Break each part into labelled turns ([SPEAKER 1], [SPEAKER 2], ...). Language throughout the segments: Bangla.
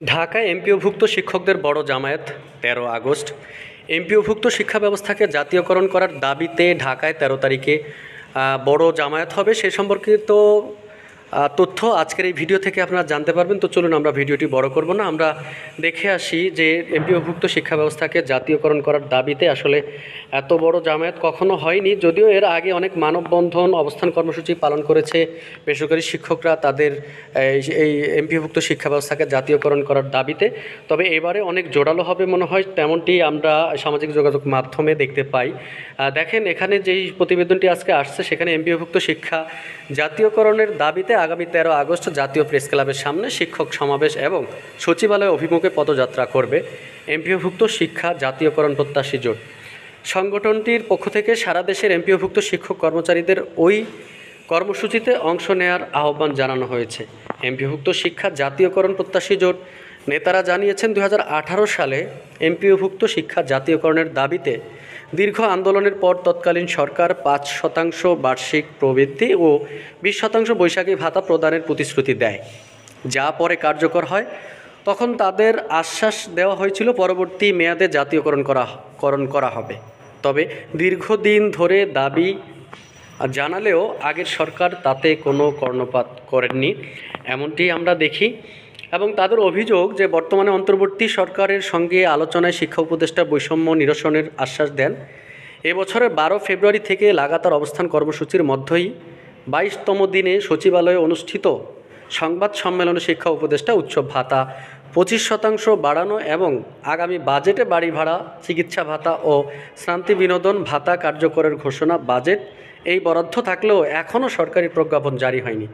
[SPEAKER 1] ঢাকায় এমপিওভুক্ত শিক্ষকদের বড় জামায়াত ১৩ আগস্ট। এমপিওভুক্ত শিক্ষা ব্যবস্থাকে জাতীয়করণ করার দাবিতে ঢাকায় ১৩ তারিখে বড় জামায়াত হবে। সে সম্পর্কিত তথ্য আজকের এই ভিডিও থেকে আপনারা জানতে পারবেন। তো চলুন আমরা ভিডিওটি বড় করব না, আমরা দেখে আসি যে এমপিওভুক্ত শিক্ষা ব্যবস্থাকে জাতীয়করণ করার দাবিতে আসলে এত বড় জামায়াত কখনো হয়নি। যদিও এর আগে অনেক মানববন্ধন, অবস্থান কর্মসূচি পালন করেছে বেসরকারি শিক্ষকরা তাদের এই এমপিওভুক্ত শিক্ষা ব্যবস্থাকে জাতীয়করণ করার দাবিতে। তবে এবারে অনেক জোরালো হবে মনে হয়, তেমনটি আমরা সামাজিক যোগাযোগ মাধ্যমে দেখতে পাই। দেখেন, এখানে যেই প্রতিবেদনটি আজকে আসছে সেখানে এমপিওভুক্ত শিক্ষা জাতীয়করণের দাবিতে আগামী ১৩ আগস্ট জাতীয় প্রেস ক্লাবের সামনে শিক্ষক সমাবেশ এবং সচিবালয় অভিমুখে পদযাত্রা করবে এমপিওভুক্ত শিক্ষা জাতীয়করণ প্রত্যাশী জোট। সংগঠনটির পক্ষ থেকে সারা দেশের এমপিওভুক্ত শিক্ষক কর্মচারীদের ওই কর্মসূচিতে অংশ নেওয়ার আহ্বান জানানো হয়েছে। এমপিওভুক্ত শিক্ষা জাতীয়করণ প্রত্যাশী জোট নেতারা জানিয়েছেন, ২০১৮ সালে এমপিওভুক্ত শিক্ষা জাতীয়করণের দাবিতে দীর্ঘ আন্দোলনের পর তৎকালীন সরকার ৫% বার্ষিক প্রবৃদ্ধি ও ২০% বৈশাখী ভাতা প্রদানের প্রতিশ্রুতি দেয়, যা পরে কার্যকর হয়। তখন তাদের আশ্বাস দেওয়া হয়েছিল পরবর্তী মেয়াদে জাতীয়করণ করা হবে। তবে দীর্ঘদিন ধরে দাবি জানালেও আগের সরকার তাতে কোনো কর্ণপাত করেননি, এমনটি আমরা দেখি। এবং তাদের অভিযোগ যে বর্তমানে অন্তর্বর্তী সরকারের সঙ্গে আলোচনায় শিক্ষা উপদেষ্টা বৈষম্য নিরসনের আশ্বাস দেন। এবছরের ১২ ফেব্রুয়ারি থেকে লাগাতার অবস্থান কর্মসূচির মধ্যেই ২২তম দিনে সচিবালয়ে অনুষ্ঠিত সংবাদ সম্মেলনে শিক্ষা উপদেষ্টা উৎসব ভাতা ২৫% বাড়ানো এবং আগামী বাজেটে বাড়ি ভাড়া, চিকিৎসা ভাতা ও শ্রান্তি বিনোদন ভাতা কার্যকরের ঘোষণা। বাজেট এই বরাদ্দ থাকলেও এখনও সরকারি প্রজ্ঞাপন জারি হয়নি।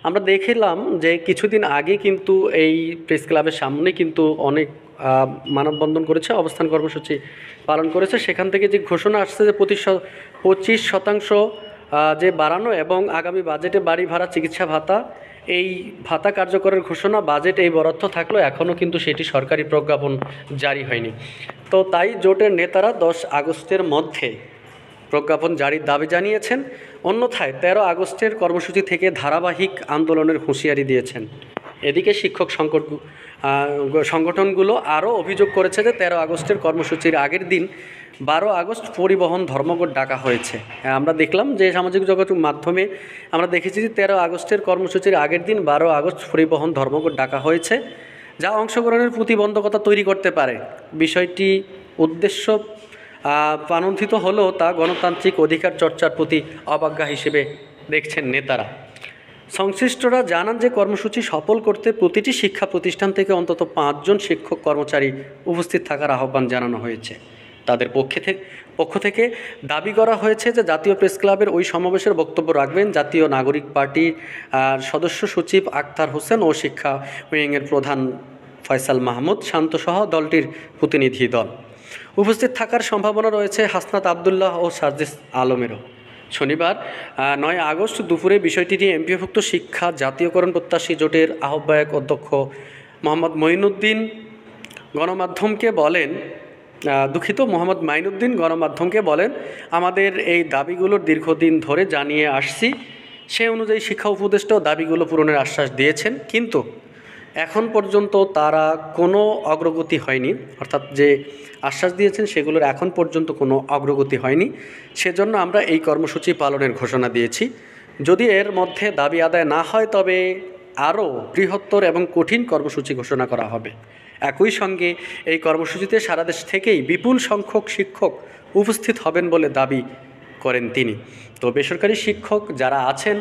[SPEAKER 1] আমরা দেখলাম যে কিছুদিন আগে কিন্তু এই প্রেস ক্লাবের সামনে কিন্তু অনেক মানববন্ধন করেছে, অবস্থান কর্মসূচি পালন করেছে। সেখান থেকে যে ঘোষণা আসছে যে ২৫% যে বাড়ানো এবং আগামী বাজেটে বাড়ি ভাড়া, চিকিৎসা ভাতা, এই ভাতা কার্যকরের ঘোষণা। বাজেট এই বরাদ্দ থাকলেও এখনও কিন্তু সেটি সরকারি প্রজ্ঞাপন জারি হয়নি। তো তাই জোটের নেতারা ১০ আগস্টের মধ্যে প্রজ্ঞাপন জারির দাবি জানিয়েছেন। অন্যথায় ১৩ আগস্টের কর্মসূচি থেকে ধারাবাহিক আন্দোলনের হুঁশিয়ারি দিয়েছেন। এদিকে শিক্ষক সংগঠনগুলো আরও অভিযোগ করেছে যে ১৩ আগস্টের কর্মসূচির আগের দিন ১২ আগস্ট পরিবহন ধর্মঘট ডাকা হয়েছে। আমরা দেখলাম যে সামাজিক যোগাযোগ মাধ্যমে আমরা দেখেছি যে ১৩ আগস্টের কর্মসূচির আগের দিন ১২ আগস্ট পরিবহন ধর্মঘট ডাকা হয়েছে, যা অংশগ্রহণের প্রতিবন্ধকতা তৈরি করতে পারে। বিষয়টি উদ্দেশ্য প্রাণোন্থিত হলেও তা গণতান্ত্রিক অধিকার চর্চার প্রতি অবজ্ঞা হিসেবে দেখছেন নেতারা। সংশ্লিষ্টরা জানান যে কর্মসূচি সফল করতে প্রতিটি শিক্ষা প্রতিষ্ঠান থেকে অন্তত ৫ জন শিক্ষক কর্মচারী উপস্থিত থাকার আহ্বান জানানো হয়েছে। তাদের পক্ষ থেকে দাবি করা হয়েছে যে জাতীয় প্রেস ক্লাবের ওই সমাবেশের বক্তব্য রাখবেন জাতীয় নাগরিক পার্টির সদস্য সচিব আক্তার হোসেন ও শিক্ষা উইংয়ের প্রধান ফয়সাল মাহমুদ শান্তসহ দলটির প্রতিনিধি দল। উপস্থিত থাকার সম্ভাবনা রয়েছে হাসনাত আবদুল্লাহ ও সার্জিস আলমেরও। শনিবার ৯ আগস্ট দুপুরে বিষয়টি নিয়ে এমপিওভুক্ত শিক্ষা জাতীয়করণ প্রত্যাশী জোটের আহ্বায়ক অধ্যক্ষ মোহাম্মদ মাইনুদ্দিন গণমাধ্যমকে বলেন, আমাদের এই দাবিগুলোর দীর্ঘদিন ধরে জানিয়ে আসছি। সে অনুযায়ী শিক্ষা উপদেষ্টাও দাবিগুলো পূরণের আশ্বাস দিয়েছেন, কিন্তু এখন পর্যন্ত তারা কোনো অগ্রগতি হয়নি। অর্থাৎ যে আশ্বাস দিয়েছেন সেগুলোর এখন পর্যন্ত কোনো অগ্রগতি হয়নি। সেজন্য আমরা এই কর্মসূচি পালনের ঘোষণা দিয়েছি। যদি এর মধ্যে দাবি আদায় না হয় তবে আরও বৃহত্তর এবং কঠিন কর্মসূচি ঘোষণা করা হবে। একই সঙ্গে এই কর্মসূচিতে সারা দেশ থেকেই বিপুল সংখ্যক শিক্ষক উপস্থিত হবেন বলে দাবি করেন তিনি। তো বেসরকারি শিক্ষক যারা আছেন,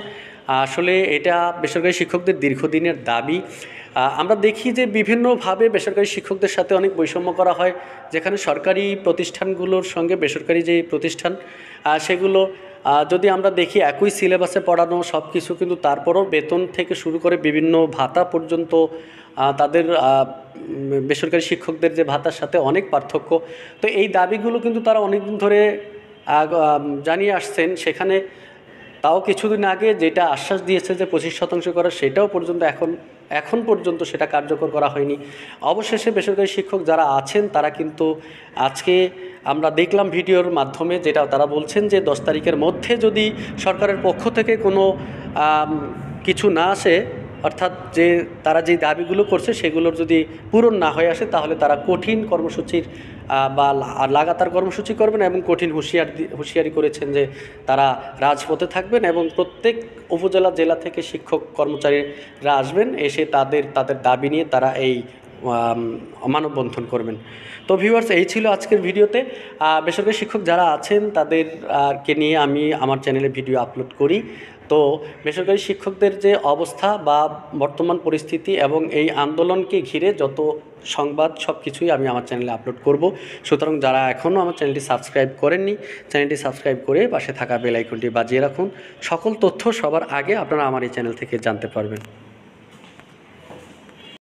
[SPEAKER 1] আসলে এটা বেসরকারি শিক্ষকদের দীর্ঘদিনের দাবি। আমরা দেখি যে বিভিন্নভাবে বেসরকারি শিক্ষকদের সাথে অনেক বৈষম্য করা হয়, যেখানে সরকারি প্রতিষ্ঠানগুলোর সঙ্গে বেসরকারি যে প্রতিষ্ঠান সেগুলো যদি আমরা দেখি একই সিলেবাসে পড়ানো সব কিছু, কিন্তু তারপরও বেতন থেকে শুরু করে বিভিন্ন ভাতা পর্যন্ত তাদের বেসরকারি শিক্ষকদের যে ভাতার সাথে অনেক পার্থক্য। তো এই দাবিগুলো কিন্তু তারা অনেকদিন ধরে জানিয়ে আসছেন। সেখানে তাও কিছুদিন আগে যেটা আশ্বাস দিয়েছে যে ২৫% করা, সেটাও পর্যন্ত এখন পর্যন্ত সেটা কার্যকর করা হয়নি। অবশেষে বেসরকারি শিক্ষক যারা আছেন তারা কিন্তু আজকে আমরা দেখলাম ভিডিওর মাধ্যমে যেটা তারা বলছেন যে ১০ তারিখের মধ্যে যদি সরকারের পক্ষ থেকে কোনো কিছু না আসে, অর্থাৎ যে তারা যে দাবিগুলো করছে সেগুলোর যদি পূরণ না হয়ে আসে তাহলে তারা কঠিন কর্মসূচির বা লাগাতার কর্মসূচি করবেন এবং কঠিন হুঁশিয়ারি করেছেন যে তারা রাজপথে থাকবেন এবং প্রত্যেক উপজেলা জেলা থেকে শিক্ষক কর্মচারীরা আসবেন, এসে তাদের দাবি নিয়ে তারা এই মানববন্ধন করবেন। তো ভিউয়ার্স, এই ছিল আজকের ভিডিওতে। বেসরকারি শিক্ষক যারা আছেন তাদেরকে নিয়ে আমি আমার চ্যানেলে ভিডিও আপলোড করি। তো বেসরকারি শিক্ষকদের যে অবস্থা বা বর্তমান পরিস্থিতি এবং এই আন্দোলনকে ঘিরে যত সংবাদ সব কিছুই আমি আমার চ্যানেলে আপলোড করব। সুতরাং যারা এখনও আমার চ্যানেলটি সাবস্ক্রাইব করেননি, চ্যানেলটি সাবস্ক্রাইব করে পাশে থাকা বেল আইকনটি বাজিয়ে রাখুন। সকল তথ্য সবার আগে আপনারা আমার এই চ্যানেল থেকে জানতে পারবেন।